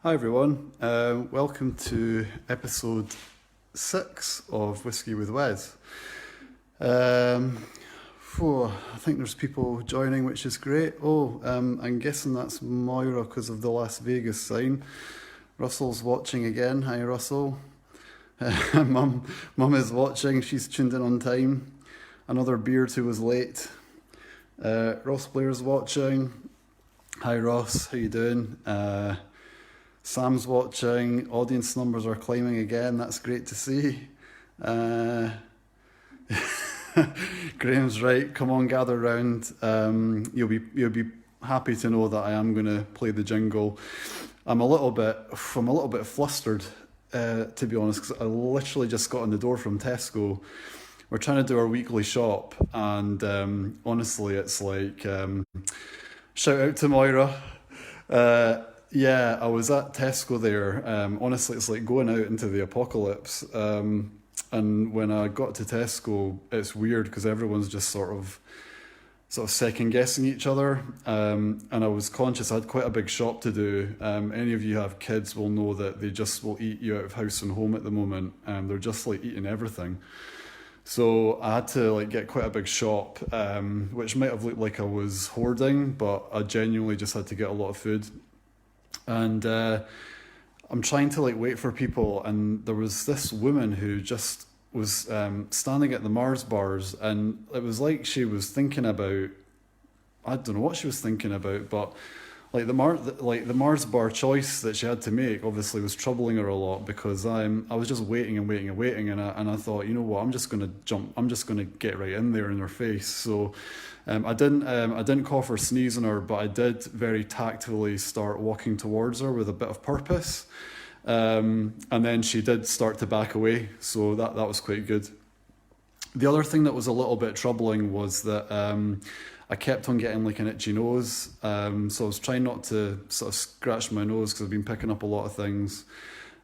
Hi everyone, welcome to episode 6 of Whisky with Wes. I think there's people joining, which is great. I'm guessing that's Moira because of the Las Vegas sign. Russell's watching again. Hi Russell. Mum is watching, she's tuned in on time. Another beard who was late. Ross Blair's watching. Hi Ross, how you doing? Sam's watching, audience numbers are climbing again, that's great to see. Graham's right, come on, gather round. You'll be happy to know that I am going to play the jingle. I'm a little bit flustered, to be honest, because I literally just got in the door from Tesco. We're trying to do our weekly shop, and honestly, it's like, shout out to Moira. Yeah, I was at Tesco there. Honestly, it's like going out into the apocalypse. And when I got to Tesco, it's weird because everyone's just sort of second guessing each other. And I was conscious I had quite a big shop to do. Any of you who have kids will know that they just will eat you out of house and home at the moment. They're just like eating everything. So I had to get quite a big shop, which might have looked like I was hoarding, but I genuinely just had to get a lot of food. And I'm trying to wait for people, and there was this woman who just was standing at the Mars bars, and it was like she was thinking about, I don't know what she was thinking about, but the Mars bar choice that she had to make obviously was troubling her a lot, because I was just waiting, and I thought, you know what, I'm just gonna get right in there in her face. So I didn't cough or sneeze on her, but I did very tactfully start walking towards her with a bit of purpose, and then she did start to back away, so that was quite good. The other thing that was a little bit troubling was that I kept on getting an itchy nose, so I was trying not to sort of scratch my nose because I've been picking up a lot of things.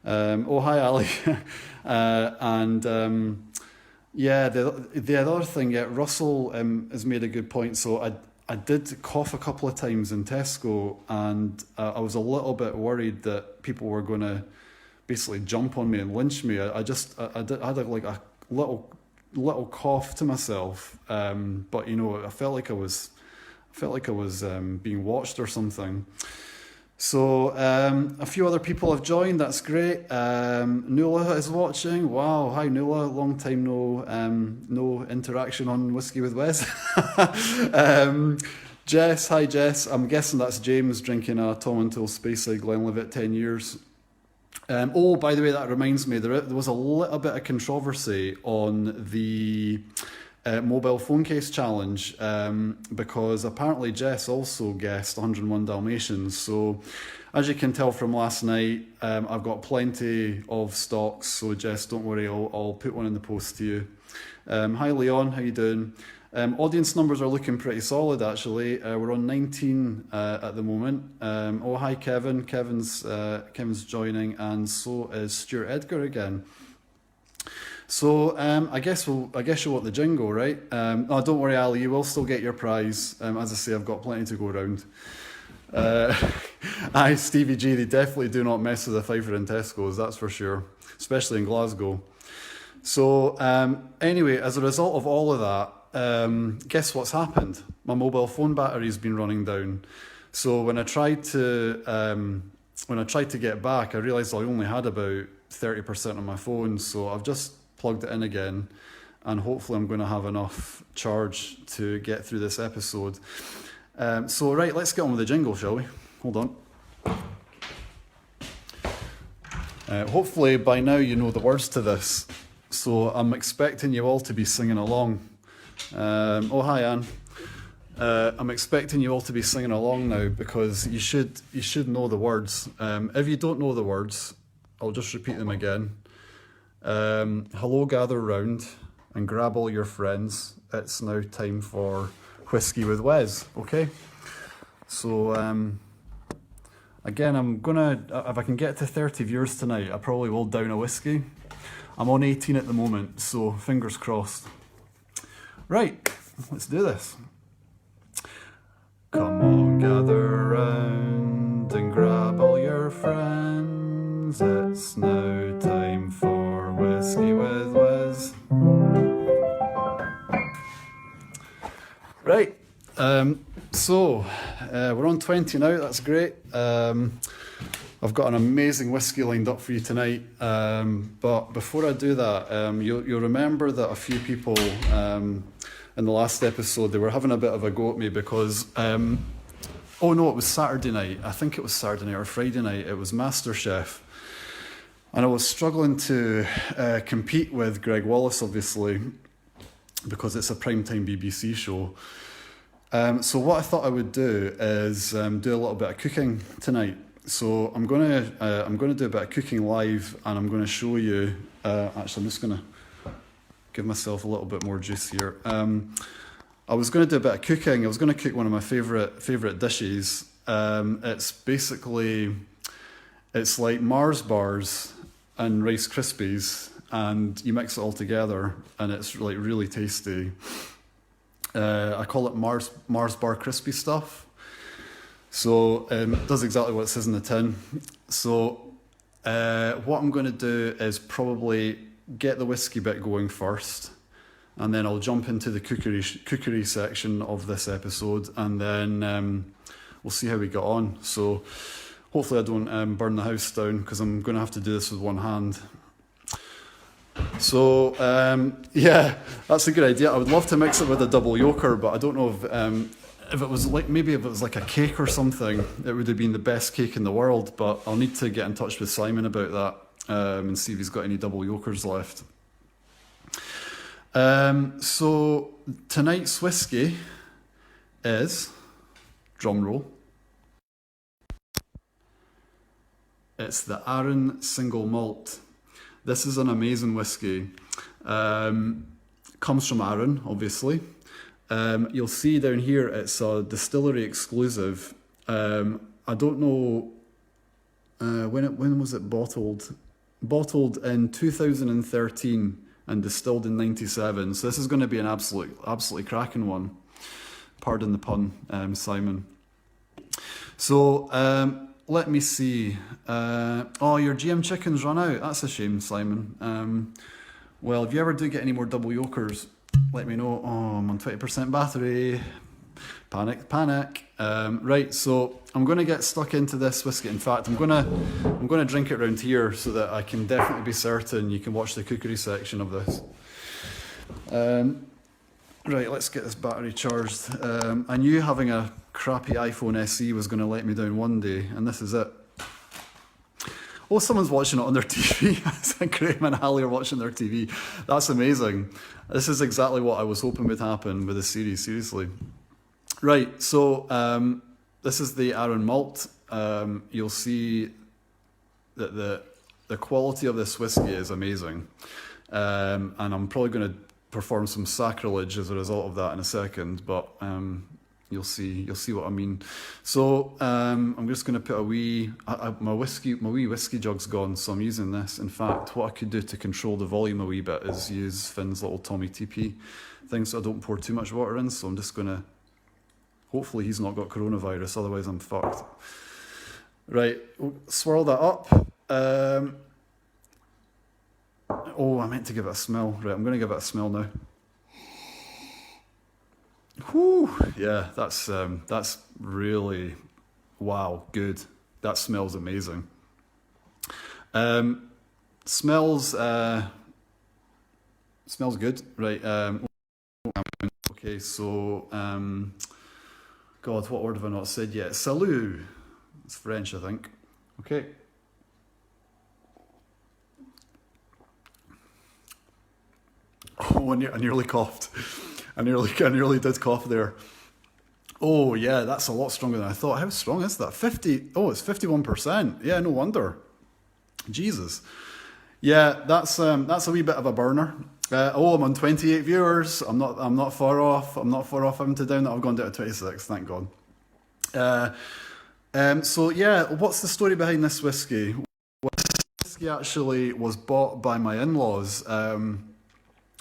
Oh, hi Ali. Yeah, the other thing, yeah, Russell has made a good point. So I did cough a couple of times in Tesco, and I was a little bit worried that people were going to basically jump on me and lynch me. I had a little cough to myself, but I felt like I was being watched or something. So a few other people have joined. That's great. Nuala is watching. Wow, hi Nuala. Long time no interaction on Whisky with Wes. Jess, hi Jess. I'm guessing that's James drinking a Tom Until Spacey Glenlivet 10 years. By the way, that reminds me, there was a little bit of controversy on the mobile phone case challenge, because apparently Jess also guessed 101 Dalmatians. So as you can tell from last night, I've got plenty of stocks, so Jess, don't worry, I'll put one in the post to you. Hi Leon, how you doing? Audience numbers are looking pretty solid actually. We're on 19 at the moment. Hi Kevin. Kevin's joining, and so is Stuart Edgar again. So I guess you want the jingle, right? Don't worry, Ali, you will still get your prize. As I say, I've got plenty to go around. Stevie G, they definitely do not mess with the Fifer and Tesco's, that's for sure, especially in Glasgow. So anyway, as a result of all of that, guess what's happened? My mobile phone battery's been running down. So when I tried to get back, I realised I only had about 30% on my phone. So I've just plugged it in again, and hopefully I'm going to have enough charge to get through this episode. So right, let's get on with the jingle, shall we? Hold on. Hopefully by now you know the words to this, so I'm expecting you all to be singing along. Hi Anne. I'm expecting you all to be singing along now, because you should know the words. If you don't know the words, I'll just repeat them again. Hello, gather round and grab all your friends. It's now time for Whisky with Wes. Okay, so again, I'm gonna, if I can get to 30 viewers tonight, I probably will down a whiskey. I'm on 18 at the moment, so fingers crossed. Right, let's do this. Come on, gather round and grab all your friends. We're on 20 now, that's great. I've got an amazing whiskey lined up for you tonight. But before I do that, you'll remember that a few people in the last episode, they were having a bit of a go at me because, oh no, it was Saturday night. I think it was Saturday night or Friday night. It was MasterChef. And I was struggling to compete with Greg Wallace, obviously, because it's a primetime BBC show. So what I thought I would do is do a little bit of cooking tonight. So I'm gonna do a bit of cooking live, and I'm gonna show you. Actually, I'm just gonna give myself a little bit more juice here. I was gonna do a bit of cooking. I was gonna cook one of my favorite dishes. It's like Mars bars and Rice Krispies, and you mix it all together, and it's like really tasty. I call it Mars bar crispy stuff. So it does exactly what it says in the tin. So what I'm going to do is probably get the whiskey bit going first, and then I'll jump into the cookery section of this episode, and then we'll see how we get on. So hopefully I don't burn the house down, because I'm going to have to do this with one hand. So yeah, that's a good idea. I would love to mix it with a double yoker, but I don't know if it was like, maybe if it was like a cake or something, it would have been the best cake in the world. But I'll need to get in touch with Simon about that and see if he's got any double yokers left. So tonight's whiskey is, drum roll, it's the Arran Single Malt. This is an amazing whiskey. Comes from Arran, obviously. You'll see down here it's a distillery exclusive. I don't know when was it bottled? Bottled in 2013 and distilled in 97. So this is going to be an absolutely cracking one. Pardon the pun, Simon. So let me see. Oh, your GM chicken's run out. That's a shame, Simon. Well, if you ever do get any more double yokers, let me know. Oh, I'm on 20% battery. Panic. Right, so I'm going to get stuck into this whiskey. In fact, I'm going to drink it around here so that I can definitely be certain you can watch the cookery section of this. Right, let's get this battery charged. I knew having a crappy iPhone SE was going to let me down one day, and this is it. Oh, someone's watching it on their TV. Graham and Ali are watching their TV. That's amazing. This is exactly what I was hoping would happen with this series, seriously. Right, so this is the Arran Malt. You'll see that the quality of this whiskey is amazing. And I'm probably going to perform some sacrilege as a result of that in a second, but you'll see what I mean. So I'm just going to put my wee whiskey jug's gone, so I'm using this. In fact, what I could do to control the volume a wee bit is use Finn's little Tommy TP thing, so I don't pour too much water in. So I'm just going to, hopefully he's not got coronavirus, otherwise I'm fucked. Right, swirl that up. Oh, I meant to give it a smell. Right, I'm going to give it a smell now. Whew, yeah, that's really, wow, good. That smells amazing. Smells good, right? Okay, so God, what word have I not said yet? Salut. It's French, I think. Okay. Oh, I nearly coughed. I nearly did cough there. Oh yeah, that's a lot stronger than I thought. How strong is that? 50. Oh, it's 51%. Yeah, no wonder. Jesus. Yeah, that's a wee bit of a burner. I'm on 28 viewers. I'm not far off. I'm not far off having to down that. I've gone down to 26. Thank God. So yeah, what's the story behind this whiskey? Well, this whiskey actually was bought by my in-laws.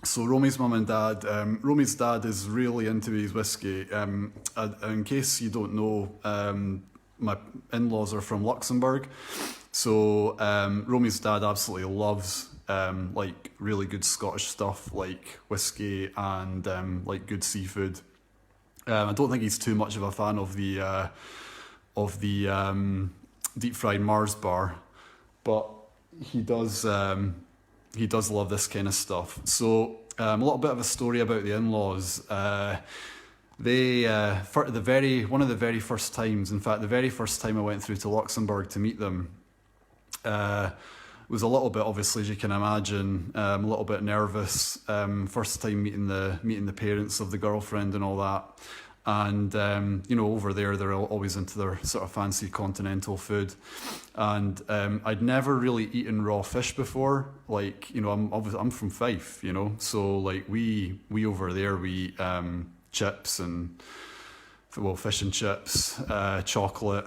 So Romy's mum and dad, Romy's dad is really into his whiskey. In case you don't know, my in-laws are from Luxembourg. So Romy's dad absolutely loves like really good Scottish stuff, like whiskey and like good seafood. I don't think he's too much of a fan of the deep fried Mars bar, but he does love this kind of stuff. So a little bit of a story about the in-laws. They for one of the very first times, in fact, the very first time I went through to Luxembourg to meet them, was a little bit, obviously, as you can imagine, a little bit nervous. First time meeting the parents of the girlfriend and all that. And over there, they're always into their sort of fancy continental food. And I'd never really eaten raw fish before. Like, I'm from Fife, so like we over there, we eat chips and, well, fish and chips, chocolate,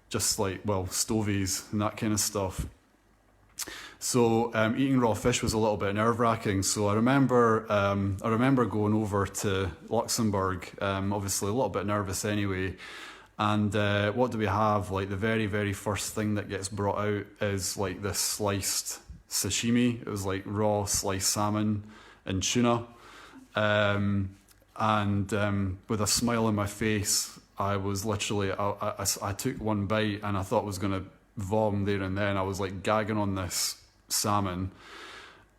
just like, well, stovies and that kind of stuff. So eating raw fish was a little bit nerve-wracking. So I remember going over to Luxembourg, obviously a little bit nervous anyway. And what do we have? Like the very, very first thing that gets brought out is like this sliced sashimi. It was like raw sliced salmon and tuna. And with a smile on my face, I was literally, I took one bite and I thought I was going to vom there and then. I was like gagging on this salmon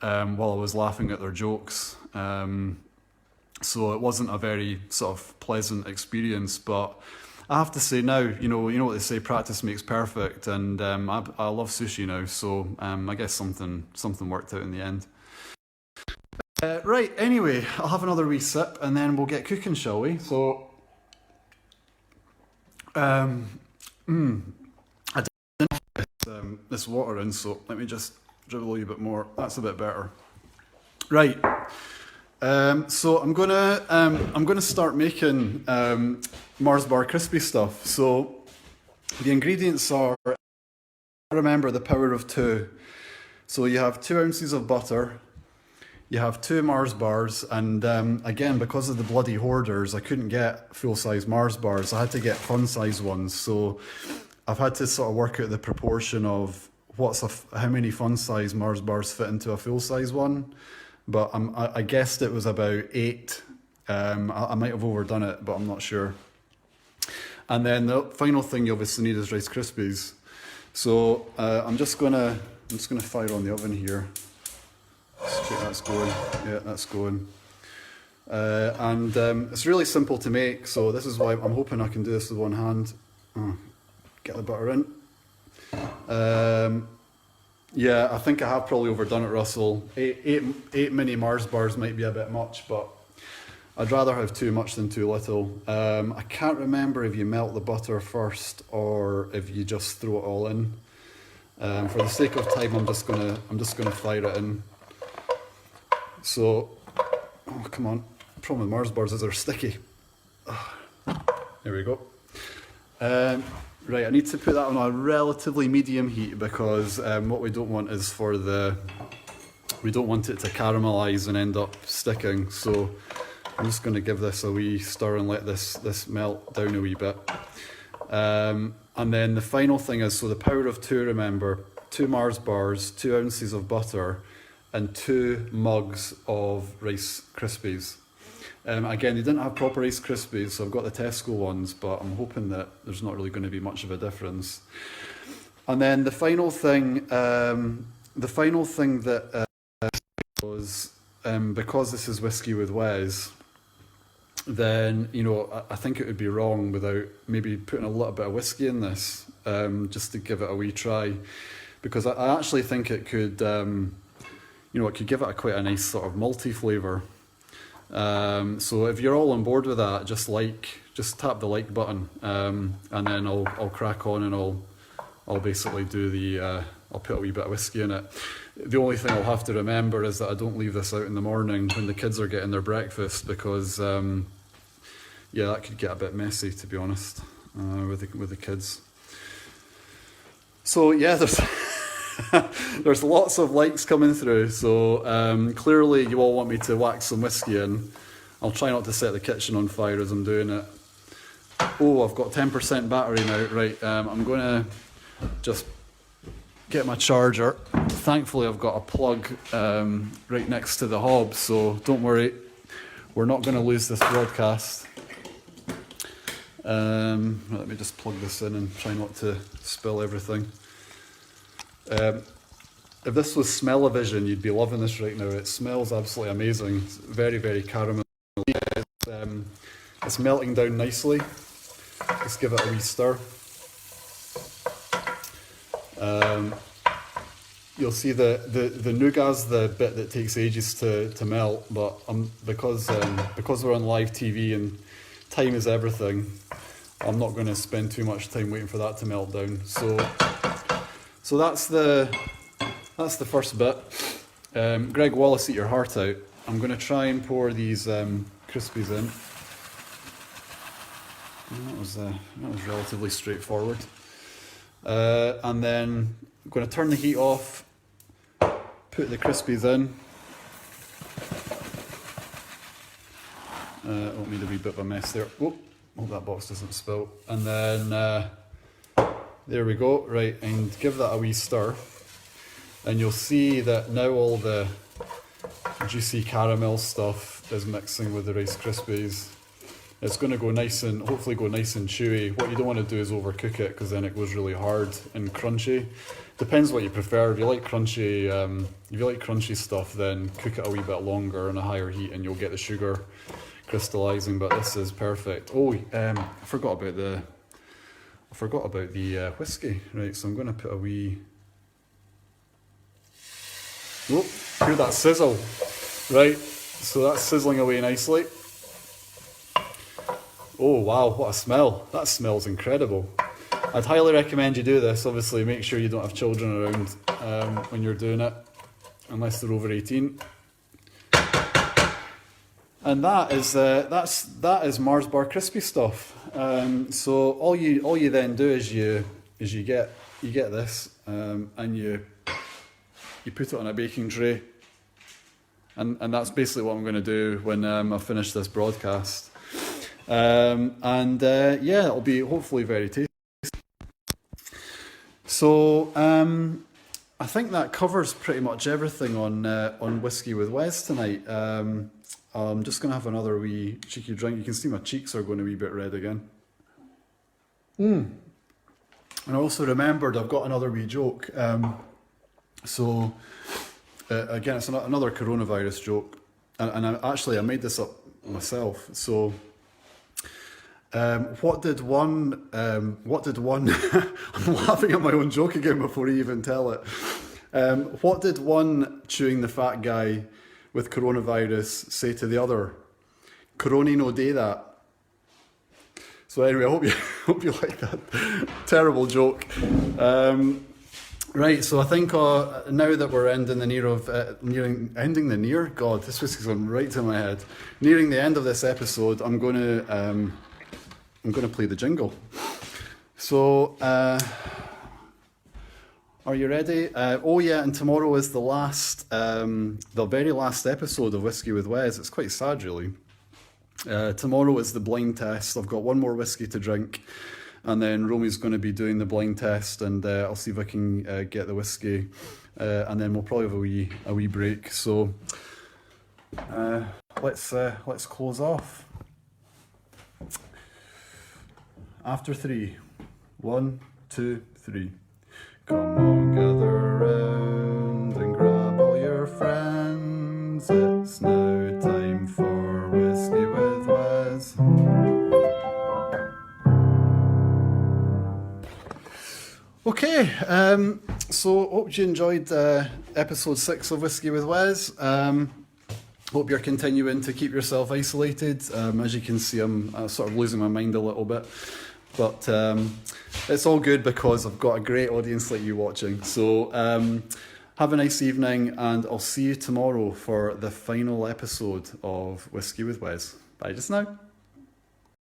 while I was laughing at their jokes. So it wasn't a very sort of pleasant experience, but I have to say now, you know what they say, practice makes perfect, and I love sushi now, so I guess something worked out in the end. Right, anyway, I'll have another wee sip and then we'll get cooking, shall we? So, I didn't get this water in, so let me just dribble a little bit more. That's a bit better. Right. So I'm gonna start making Mars bar crispy stuff. So the ingredients are, remember, the power of two. So you have 2 ounces of butter, you have 2 Mars bars, and again, because of the bloody hoarders, I couldn't get full-size Mars bars. I had to get fun-size ones. So I've had to sort of work out the proportion of how many fun-size Mars bars fit into a full-size one. But I guessed it was about 8. I might have overdone it, but I'm not sure. And then the final thing you obviously need is Rice Krispies. So I'm just gonna fire on the oven here. That's going. Yeah, that's going. And it's really simple to make. So this is why I'm hoping I can do this with one hand. Get the butter in. Yeah, I think I have probably overdone it, Russell. Eight mini Mars bars might be a bit much, but I'd rather have too much than too little. I can't remember if you melt the butter first or if you just throw it all in. For the sake of time, I'm just gonna fire it in. So, oh come on! The problem with Mars bars is they're sticky. There we go. Right, I need to put that on a relatively medium heat because what we don't want is we don't want it to caramelise and end up sticking. So I'm just going to give this a wee stir and let this melt down a wee bit. And then the final thing is, so the power of 2, remember, 2 Mars bars, 2 ounces of butter, and 2 mugs of Rice Krispies. Again, they didn't have proper Rice Krispies, so I've got the Tesco ones, but I'm hoping that there's not really going to be much of a difference. And then the final thing that was, because this is Whisky with Wes, then, I think it would be wrong without maybe putting a little bit of whiskey in this, just to give it a wee try. Because I actually think it could, it could give it quite a nice sort of malty flavour. So if you're all on board with that, just tap the like button, and then I'll crack on and I'll basically do I'll put a wee bit of whiskey in it. The only thing I'll have to remember is that I don't leave this out in the morning when the kids are getting their breakfast, because that could get a bit messy, to be honest, with the kids. So yeah, there's lots of likes coming through, so clearly you all want me to whack some whiskey in. I'll try not to set the kitchen on fire as I'm doing it. Oh, I've got 10% battery now. Right, I'm going to just get my charger. Thankfully I've got a plug right next to the hob, so don't worry, we're not going to lose this broadcast. Let me just plug this in and try not to spill everything. If this was smell-o-vision, you'd be loving this right now. It smells absolutely amazing. It's very, very caramel. It's melting down nicely. Let's give it a wee stir. You'll see the nougat's the bit that takes ages to melt, but because we're on live TV and time is everything, I'm not going to spend too much time waiting for that to melt down. So that's the first bit. Greg Wallace, eat your heart out. I'm going to try and pour these Crispies in. That was relatively straightforward. And then I'm going to turn the heat off, put the Crispies in. Don't need a wee bit of a mess there. Oh, hope that box doesn't spill. And then there we go. Right, and give that a wee stir. And you'll see that now all the juicy caramel stuff is mixing with the Rice Krispies. It's going to hopefully go nice and chewy. What you don't want to do is overcook it, because then it goes really hard and crunchy. Depends what you prefer. If you like crunchy stuff, then cook it a wee bit longer on a higher heat, and you'll get the sugar crystallizing. But this is perfect. Oh, I forgot about the whiskey. Right, so I'm going to put a wee. Oh, hear that sizzle. Right, so that's sizzling away nicely. Oh wow, what a smell. That smells incredible. I'd highly recommend you do this. Obviously, make sure you don't have children around when you're doing it, unless they're over 18. And that is Mars Bar Crispy stuff. So all you then do is you get this and you put it on a baking tray, and that's basically what I'm going to do when I finish this broadcast. Yeah, it'll be hopefully very tasty. So I think that covers pretty much everything on Whisky with Wes tonight. I'm just going to have another wee cheeky drink. You can see my cheeks are going a wee bit red again. And I also remembered I've got another wee joke. Again, it's another coronavirus joke, and I made this up myself. So, what did one? I'm laughing at my own joke again before I even tell it. What did one chewing the fat guy with coronavirus say to the other? Coroni no day that. So anyway, I hope you like that terrible joke. Right, so I think now that we're ending the God, this whiskey's gone right to my head. Nearing the end of this episode, I'm going to play the jingle. So, are you ready? Oh yeah, and tomorrow is the very last episode of Whisky with Wes. It's quite sad, really. Tomorrow is the blind test. I've got one more whiskey to drink, and then Romy's going to be doing the blind test, and I'll see if I can get the whiskey, and then we'll probably have a wee break. So let's close off. After 3, 1, 2, 3. Come on, gather round and grab all your friends. It's now time for Whisky with Wes. Okay, so hope you enjoyed episode 6 of Whisky with Wes. Hope you're continuing to keep yourself isolated. As you can see, I'm sort of losing my mind a little bit. But it's all good because I've got a great audience like you watching. So have a nice evening, and I'll see you tomorrow for the final episode of Whisky with Wes. Bye just now.